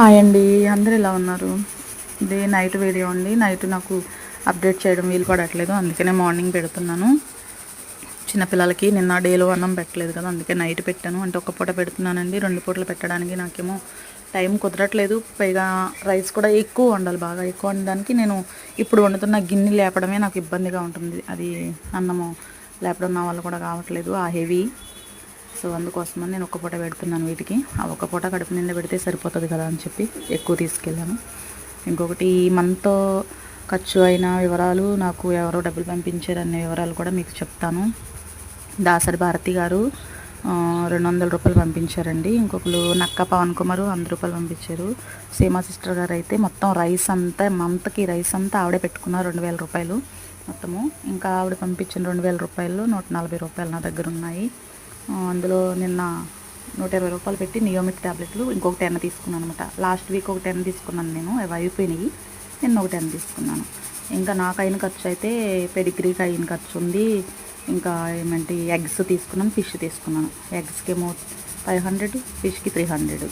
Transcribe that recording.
Hi అండి, అందరూ ఎలా ఉన్నారు? ఇది నైట్ వీడియో అండి. నైట్ నాకు అప్డేట్ చేయడం వీలు పడట్లేదు, అందుకనే మార్నింగ్ పెడుతున్నాను. చిన్నపిల్లలకి నిన్న డేలో అన్నం పెట్టలేదు కదా, అందుకే నైట్ పెట్టాను. అంటే ఒక పూట పెడుతున్నానండి, 2 పూటలు పెట్టడానికి నాకేమో టైం కుదరట్లేదు. పైగా రైస్ కూడా ఎక్కువ వండాలి, బాగా ఎక్కువ వండడానికి నేను ఇప్పుడు వండుతున్న గిన్నె లేపడమే నాకు ఇబ్బందిగా ఉంటుంది. అది అన్నము లేపడం నా వల్ల కూడా కావట్లేదు, ఆ హెవీ. సో అందుకోసమని నేను ఒక్క పూట పెడుతున్నాను వీటికి. ఆ ఒక్క పూట కడుపు నిండా పెడితే సరిపోతుంది కదా అని చెప్పి ఎక్కువ తీసుకెళ్ళాను. ఇంకొకటి ఈ మంత్ ఖర్చు అయిన వివరాలు, నాకు ఎవరో డబ్బులు పంపించారు అనే వివరాలు కూడా మీకు చెప్తాను. దాసరి భారతి గారు 200 రూపాయలు పంపించారండి. ఇంకొకరు నక్క పవన్ కుమారు 100 రూపాయలు పంపించారు. సీమా సిస్టర్ గారు అయితే మొత్తం రైస్ అంతా, మంత్కి రైస్ అంతా ఆవిడే పెట్టుకున్నారు, 2000 రూపాయలు మొత్తము. ఇంకా ఆవిడ పంపించిన 2000 రూపాయలు 140 రూపాయలు నా దగ్గర ఉన్నాయి. అందులో నిన్న 120 రూపాయలు పెట్టి నియోమిక్ ట్యాబ్లెట్లు ఇంకొక 10 తీసుకున్నాను అనమాట. లాస్ట్ వీక్ ఒక 10 తీసుకున్నాను నేను, అవి అయిపోయినాయి. నిన్న ఒక 10 తీసుకున్నాను. ఇంకా నాకు అయిన ఖర్చు అయితే పెడిగ్రీకి అయిన ఖర్చు ఉంది. ఇంకా ఏమంటే ఎగ్స్ తీసుకున్నాను, ఫిష్ తీసుకున్నాను. ఎగ్స్కి ఏమో 500, ఫిష్కి 300.